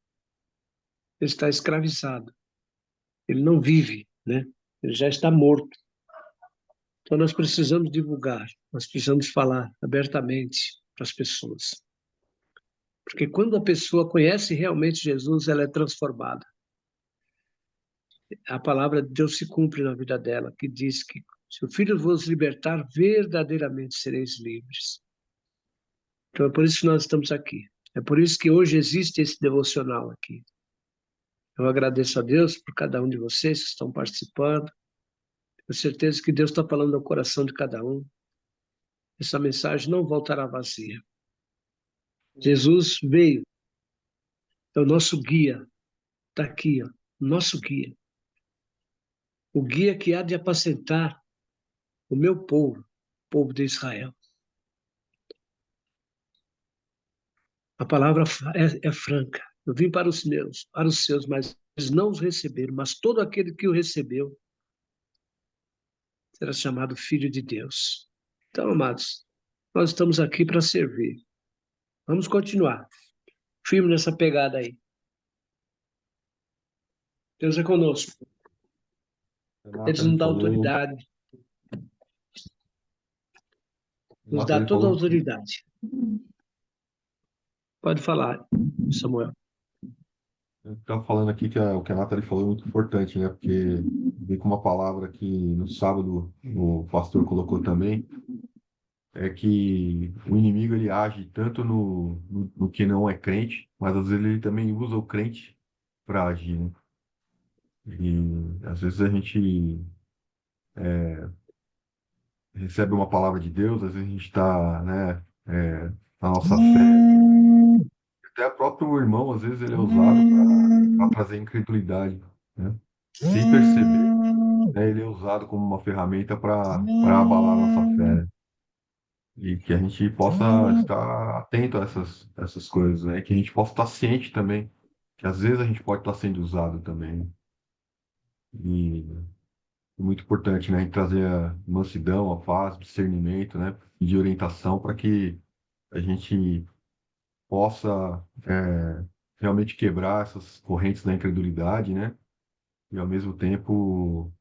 ele está escravizado, ele não vive, né? Ele já está morto. Então nós precisamos divulgar, nós precisamos falar abertamente para as pessoas. Porque quando a pessoa conhece realmente Jesus, ela é transformada. A palavra de Deus se cumpre na vida dela, que diz que se o Filho vos libertar, verdadeiramente sereis livres. Então é por isso que nós estamos aqui. É por isso que hoje existe esse devocional aqui. Eu agradeço a Deus por cada um de vocês que estão participando. Tenho certeza que Deus está falando ao coração de cada um. Essa mensagem não voltará vazia. Jesus veio, é o nosso guia. Está aqui, ó, nosso guia. O guia que há de apacentar o meu povo, o povo de Israel. A palavra é franca. Eu vim para os meus, para os seus, mas eles não os receberam. Mas todo aquele que o recebeu será chamado filho de Deus. Então, amados, nós estamos aqui para servir. Vamos continuar. Firme nessa pegada aí. Deus é conosco. Ele nos dá autoridade. Nos dá toda a autoridade. Pode falar, Samuel. Estava falando aqui que o que a Nathalie falou é muito importante, né? Porque veio com uma palavra que no sábado o pastor colocou também, é que o inimigo ele age tanto no que não é crente, mas às vezes ele também usa o crente para agir, né? E às vezes a gente recebe uma palavra de Deus, às vezes a gente está, né, na nossa fé. Até o próprio irmão, às vezes, ele é usado para trazer incredulidade, né? Sem perceber, né, ele é usado como uma ferramenta para abalar a nossa fé, né? E que a gente possa estar atento a essas coisas, né? Que a gente possa estar ciente também que às vezes a gente pode estar sendo usado também, né? E é muito importante, né, em trazer a mansidão, a paz, discernimento, né, de orientação para que a gente possa realmente quebrar essas correntes da incredulidade, né, e ao mesmo tempo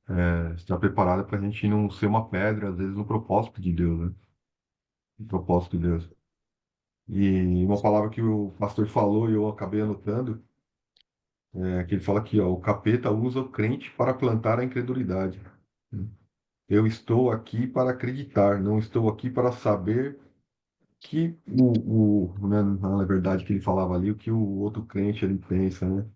estar preparado para a gente não ser uma pedra, às vezes, no propósito de Deus, né, no propósito de Deus. E uma palavra que o pastor falou e eu acabei anotando é que ele fala aqui, ó, o capeta usa o crente para plantar a incredulidade. Eu estou aqui para acreditar, não estou aqui para saber que né, na verdade que ele falava ali, o que o outro crente ele pensa, né?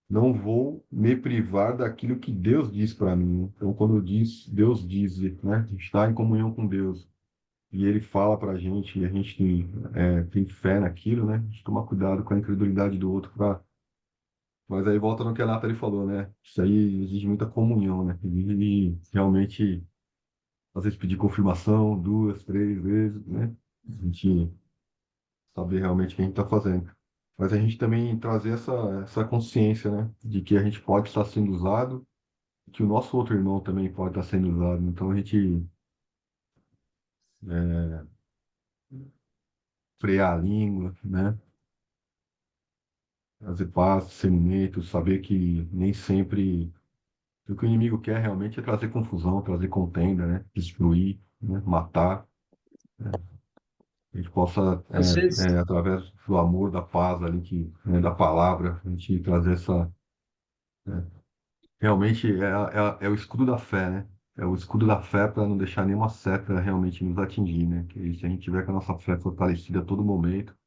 Não vou me privar daquilo que Deus diz para mim. Então, quando diz, Deus diz, né? A gente está em comunhão com Deus e Ele fala para a gente e a gente tem fé naquilo, né? A gente toma cuidado com a incredulidade do outro. Mas aí volta no que a Nathalie falou, né? Isso aí exige muita comunhão, né? Exige realmente, às vezes, pedir confirmação 2, 3 vezes, né? A gente saber realmente o que a gente está fazendo. Mas a gente também trazer essa consciência, né? De que a gente pode estar sendo usado, que o nosso outro irmão também pode estar sendo usado. Então a gente é, frear a língua, né? Trazer paz, discernimento, saber que nem sempre o que o inimigo quer realmente é trazer confusão, trazer contenda, né? Destruir, né? Matar. A gente possa, Às vezes, através do amor, da paz ali, né, da palavra, a gente trazer essa. Realmente é o escudo da fé, né? É o escudo da fé para não deixar nenhuma seta realmente nos atingir, né? Que se a gente tiver com a nossa fé fortalecida a todo momento,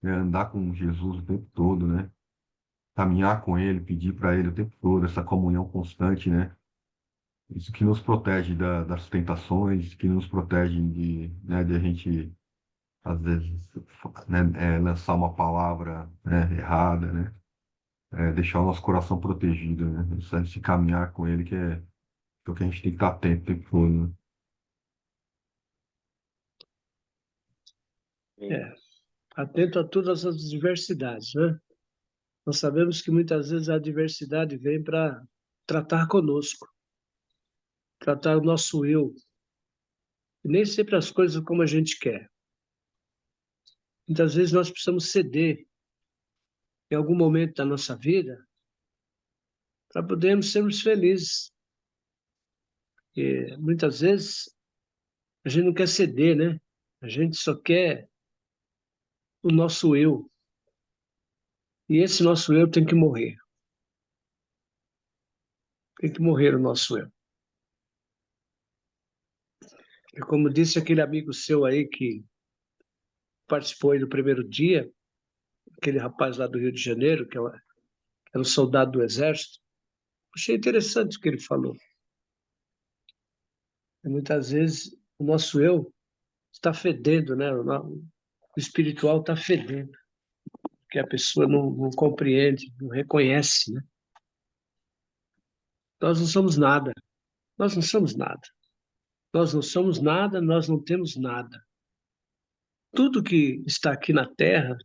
né? Andar com Jesus o tempo todo, né? Caminhar com Ele, pedir para Ele o tempo todo, essa comunhão constante, né? Isso que nos protege das tentações, que nos protege de a gente, às vezes, né, lançar uma palavra, né, errada, né? Deixar o nosso coração protegido, né? Esse caminhar com Ele que é o que a gente tem que estar atento o tempo todo, né? é, atento a todas as diversidades, né? Nós sabemos que muitas vezes a adversidade vem para tratar conosco, tratar o nosso eu, e nem sempre as coisas como a gente quer. Muitas vezes nós precisamos ceder em algum momento da nossa vida para podermos sermos felizes. E muitas vezes a gente não quer ceder, né? A gente só quer o nosso eu. E esse nosso eu tem que morrer. Tem que morrer o nosso eu. E como disse aquele amigo seu aí que participou aí do primeiro dia, aquele rapaz lá do Rio de Janeiro, que era um soldado do Exército, achei interessante o que ele falou. E muitas vezes o nosso eu está fedendo, né? O espiritual está fedendo, porque a pessoa não compreende, não reconhece, né? Nós não somos nada, nós não somos nada. Nós não somos nada, nós não temos nada. Tudo que está aqui na Terra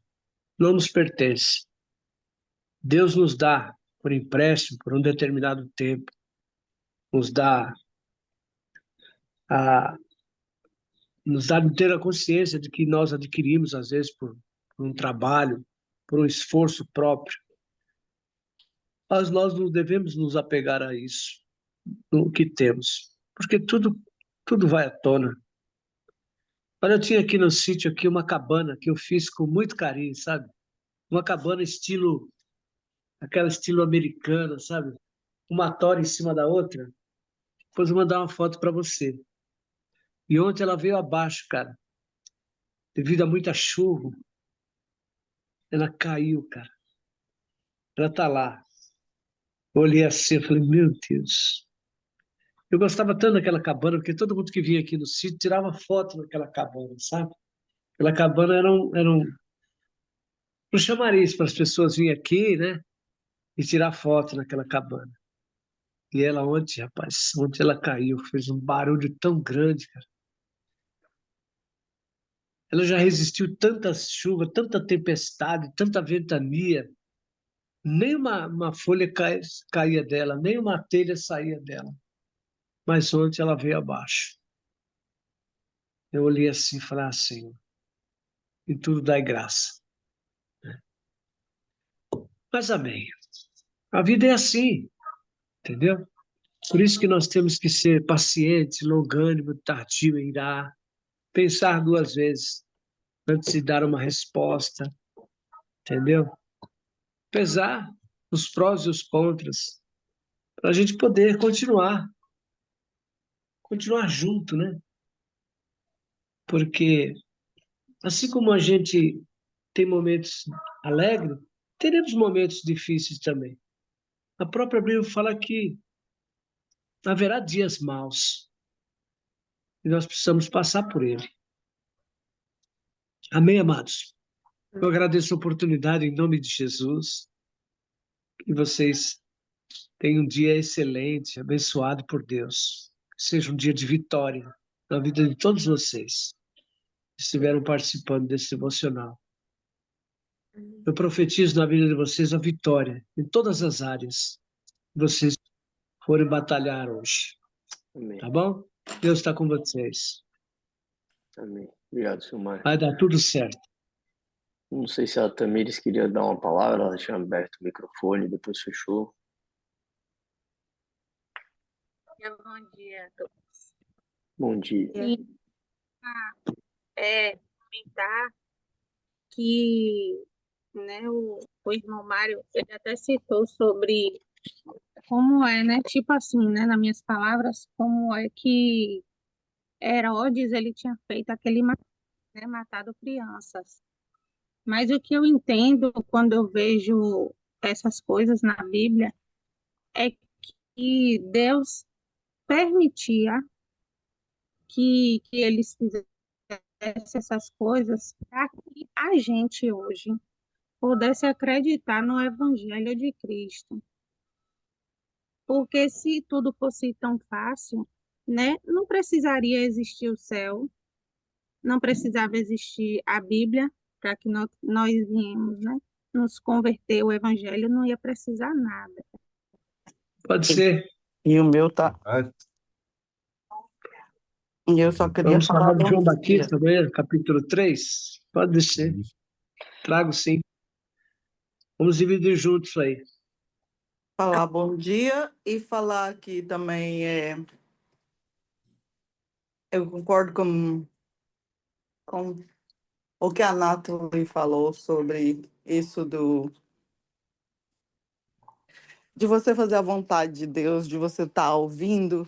não nos pertence. Deus nos dá por empréstimo, por um determinado tempo, nos dá a nos dá ter a consciência de que nós adquirimos às vezes por um trabalho, por um esforço próprio. Mas nós não devemos nos apegar a isso, no que temos, porque tudo vai à tona. Olha, eu tinha aqui no sítio aqui uma cabana que eu fiz com muito carinho, sabe? Uma cabana estilo, aquela estilo americana, sabe? Uma tora em cima da outra. Depois eu vou mandar uma foto para você. E ontem ela veio abaixo, cara. Devido a muita chuva, ela caiu, cara. Ela tá lá. Eu olhei assim, eu falei, meu Deus. Eu gostava tanto daquela cabana, porque todo mundo que vinha aqui no sítio tirava foto daquela cabana, sabe? Aquela cabana um chamariz para as pessoas virem aqui, né? E tirar foto naquela cabana. E ela ontem, rapaz, ontem ela caiu, fez um barulho tão grande, cara. Ela já resistiu tanta chuva, tanta tempestade, tanta ventania. Nem uma folha caía dela, nem uma telha saía dela. Mas ontem ela veio abaixo. Eu olhei assim e falei, Senhor, em tudo dai graça. Mas amém. A vida é assim, entendeu? Por isso que nós temos que ser pacientes, longânimo, tardio em irar, pensar duas vezes antes de dar uma resposta, entendeu? Pesar os prós e os contras, para a gente poder continuar junto, né? Porque assim como a gente tem momentos alegres, teremos momentos difíceis também. A própria Bíblia fala que haverá dias maus e nós precisamos passar por ele. Amém, amados? Eu agradeço a oportunidade em nome de Jesus. Que vocês tenham um dia excelente, abençoado por Deus. Que seja um dia de vitória na vida de todos vocês que estiveram participando desse devocional. Eu profetizo na vida de vocês a vitória em todas as áreas que vocês forem batalhar hoje. Amém. Tá bom? Deus está com vocês. Amém. Obrigado, Silmar. Vai dar tudo certo. Não sei se a Tamires queria dar uma palavra, ela tinha aberto o microfone, depois fechou. Bom dia a todos. Bom dia. E, comentar que, né, o irmão Mário, ele até citou sobre como é, né, tipo assim, né, nas minhas palavras, como é que Herodes, ele tinha feito aquele, né, matado crianças. Mas o que eu entendo quando eu vejo essas coisas na Bíblia é que Deus permitia que eles fizessem essas coisas para que a gente hoje pudesse acreditar no Evangelho de Cristo. Porque se tudo fosse tão fácil, né, não precisaria existir o céu, não precisava existir a Bíblia para que nós viemos, né, nos converter, o Evangelho não ia precisar nada. Pode ser. E o meu tá. Mas, E eu só queria Vamos falar falar de bom João dia. Batista amanhã, capítulo 3? Pode ser. isso. Trago sim. Vamos dividir juntos aí. Falar bom dia e falar que também eu concordo com o que a Nathalie falou sobre isso de você fazer a vontade de Deus, de você estar ouvindo.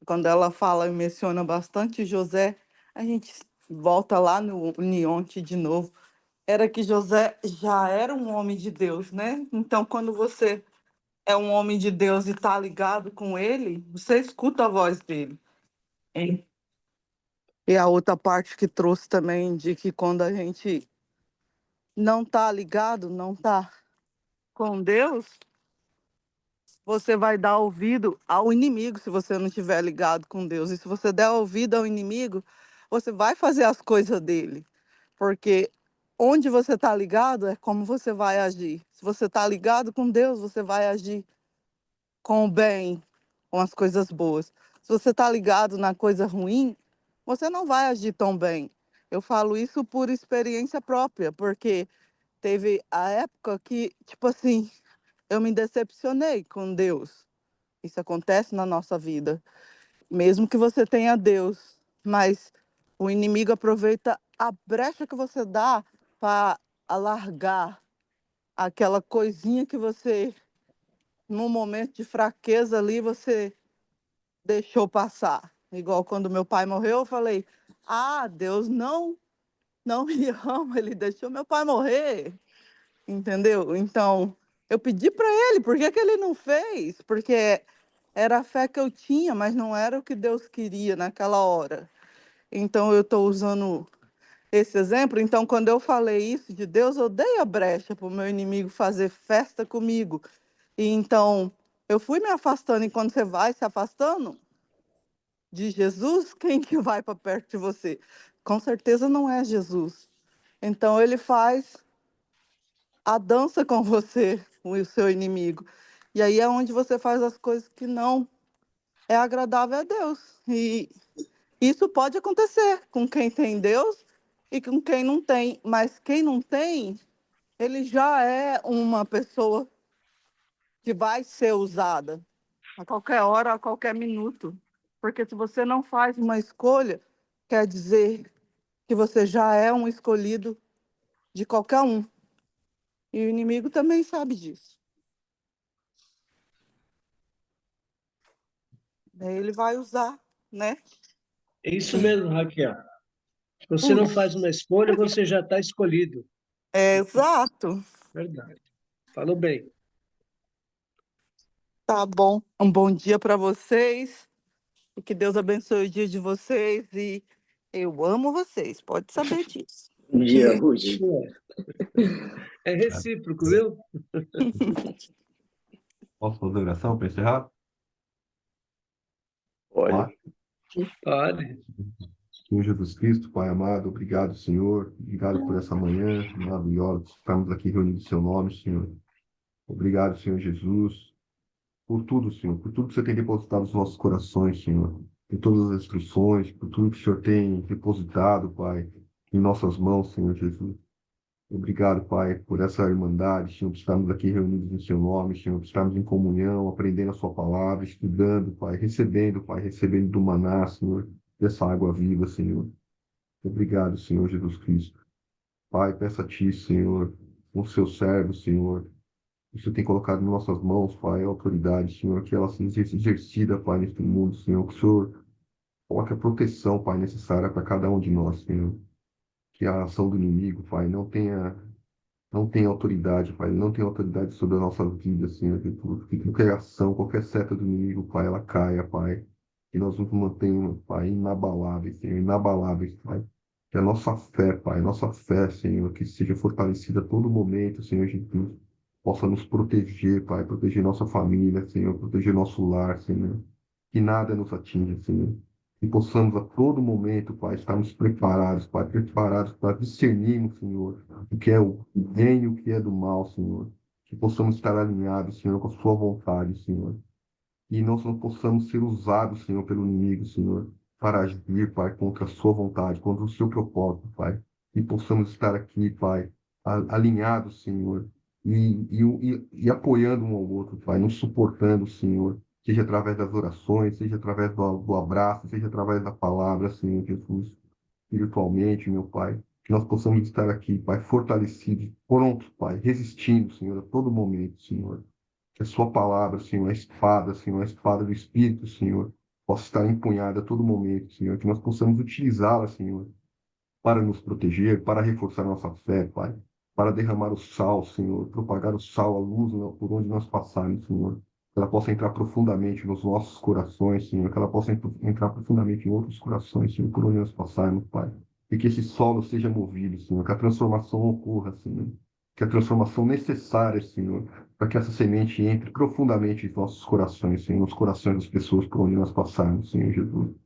Quando ela fala e menciona bastante José, a gente volta lá no Nionte de novo. Era que José já era um homem de Deus, né? Então, quando você é um homem de Deus e está ligado com ele, você escuta a voz dele. E a outra parte que trouxe também de que quando a gente não está ligado, não está com Deus, você vai dar ouvido ao inimigo se você não estiver ligado com Deus. E se você der ouvido ao inimigo, você vai fazer as coisas dele. Porque onde você está ligado é como você vai agir. Se você está ligado com Deus, você vai agir com o bem, com as coisas boas. Se você está ligado na coisa ruim, você não vai agir tão bem. Eu falo isso por experiência própria, porque teve a época que, tipo assim, eu me decepcionei com Deus. Isso acontece na nossa vida. Mesmo que você tenha Deus, mas o inimigo aproveita a brecha que você dá para alargar aquela coisinha que você, num momento de fraqueza ali, você deixou passar. Igual quando meu pai morreu, eu falei: "Ah, Deus não me ama, ele deixou meu pai morrer". Entendeu? Então, eu pedi para ele, por que que ele não fez? Porque era a fé que eu tinha, mas não era o que Deus queria naquela hora. Então, eu estou usando esse exemplo. Então, quando eu falei isso de Deus, eu dei a brecha para o meu inimigo fazer festa comigo. E então, eu fui me afastando. E quando você vai se afastando de Jesus, quem que vai para perto de você? Com certeza não é Jesus. Então, ele faz a dança com você. o seu inimigo. E aí é onde você faz as coisas que não é agradável a Deus. E isso pode acontecer com quem tem Deus e com quem não tem. Mas quem não tem, ele já é uma pessoa que vai ser usada a qualquer hora, a qualquer minuto. Porque se você não faz uma escolha, quer dizer que você já é um escolhido de qualquer um. E o inimigo também sabe disso. Daí ele vai usar, né? É isso mesmo, Raquel. Se você não faz uma escolha, você já está escolhido. É exato. Verdade. Falou bem. Tá bom. Um bom dia para vocês. E que Deus abençoe o dia de vocês. E eu amo vocês, pode saber disso. Bom dia, Ruth. É recíproco, viu? Posso fazer oração para encerrar? Olha, Pode. Senhor Jesus Cristo, Pai amado, obrigado, Senhor. Obrigado por essa manhã maravilhosa. Estamos aqui reunidos em seu nome, Senhor. Obrigado, Senhor Jesus, por tudo, Senhor, por tudo que você tem depositado nos nossos corações, Senhor. Por todas as instruções, por tudo que o Senhor tem depositado, Pai, em nossas mãos, Senhor Jesus. Obrigado, Pai, por essa irmandade, Senhor, por estarmos aqui reunidos em seu nome, Senhor, por estarmos em comunhão, aprendendo a sua palavra, estudando, Pai, recebendo do maná, Senhor, dessa água viva, Senhor. Obrigado, Senhor Jesus Cristo. Pai, peço a Ti, Senhor, o seu servo, Senhor, que o Senhor tem colocado em nossas mãos, Pai, a autoridade, Senhor, que ela seja exercida, Pai, neste mundo, Senhor, que o Senhor coloque a proteção, Pai, necessária para cada um de nós, Senhor. Que a ação do inimigo, Pai, não tem autoridade, Pai, ele não tem autoridade sobre a nossa vida, Senhor, que qualquer ação, qualquer seta do inimigo, Pai, ela caia, Pai, que nós nos mantenhamos, Pai, inabaláveis, Senhor, inabaláveis, Pai, que a nossa fé, Senhor, que seja fortalecida a todo momento, Senhor Jesus, possa nos proteger, Pai, proteger nossa família, Senhor, proteger nosso lar, Senhor, que nada nos atinja, Senhor, que possamos a todo momento, Pai, estarmos preparados, Pai, preparados para discernirmos, Senhor, o que é o bem e o que é do mal, Senhor. Que possamos estar alinhados, Senhor, com a sua vontade, Senhor. E nós não possamos ser usados, Senhor, pelo inimigo, Senhor, para agir, Pai, contra a sua vontade, contra o seu propósito, Pai. E possamos estar aqui, Pai, alinhados, Senhor, e apoiando um ao outro, Pai, nos suportando, Senhor, seja através das orações, seja através do abraço, seja através da palavra, Senhor Jesus, espiritualmente, meu Pai, que nós possamos estar aqui, Pai, fortalecidos, prontos, Pai, resistindo, Senhor, a todo momento, Senhor. Que a sua palavra, Senhor, a espada do Espírito, Senhor, possa estar empunhada a todo momento, Senhor, que nós possamos utilizá-la, Senhor, para nos proteger, para reforçar nossa fé, Pai, para derramar o sal, Senhor, propagar o sal, a luz por onde nós passarmos, Senhor. Que ela possa entrar profundamente nos nossos corações, Senhor, que ela possa entrar profundamente em outros corações, Senhor, por onde nós passarmos, Pai. E que esse solo seja movido, Senhor, que a transformação ocorra, Senhor. Que a transformação necessária, Senhor, para que essa semente entre profundamente em nossos corações, Senhor, nos corações das pessoas por onde nós passarmos, Senhor Jesus.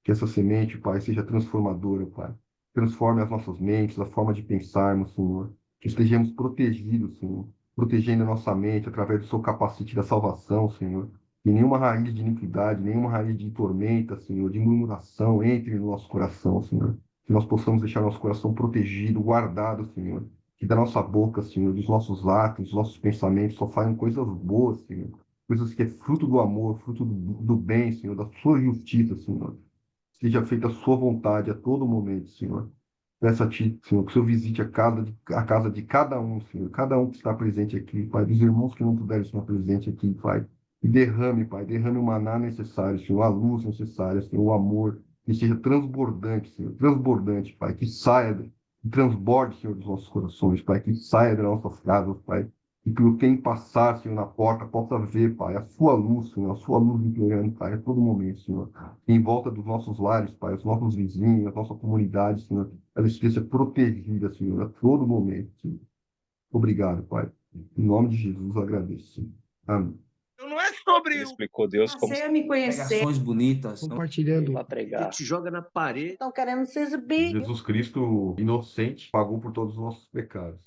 Que essa semente, Pai, seja transformadora, Pai. Transforme as nossas mentes, a forma de pensarmos, Senhor. Que estejamos protegidos, Senhor. Protegendo a nossa mente através do seu capacete da salvação, Senhor. Que nenhuma raiz de iniquidade, nenhuma raiz de tormenta, Senhor, de murmuração entre no nosso coração, Senhor. Que nós possamos deixar nosso coração protegido, guardado, Senhor. Que da nossa boca, Senhor, dos nossos atos, dos nossos pensamentos, só saiam coisas boas, Senhor. Coisas que é fruto do amor, fruto do bem, Senhor, da sua justiça, Senhor. Seja feita a sua vontade a todo momento, Senhor. Peço a Ti, Senhor, que o Senhor visite a casa de cada um, Senhor. Cada um que está presente aqui, Pai. Dos irmãos que não puderem estar presentes aqui, Pai. E derrame, Pai. Derrame o maná necessário, Senhor. A luz necessária, Senhor. O amor. Que seja transbordante, Senhor. Transbordante, Pai. Que saia, que transborde, Senhor, dos nossos corações, Pai. Que saia das nossas casas, Pai. E que quem passar, Senhor, na porta possa ver, Pai, a sua luz, Senhor. A sua luz imperando, Pai, a todo momento, Senhor. Em volta dos nossos lares, Pai, os nossos vizinhos, a nossa comunidade, Senhor, ela esteja protegida, Senhor, a todo momento, Senhor. Obrigado, Pai. Em nome de Jesus, eu agradeço, Senhor. Amém. Não é sobre Ele explicou Deus como Passei a me conhecer. pregações bonitas. Compartilhando. Vai A pregar. gente joga na parede. Estão querendo se exibir. Jesus Cristo, inocente, pagou por todos os nossos pecados.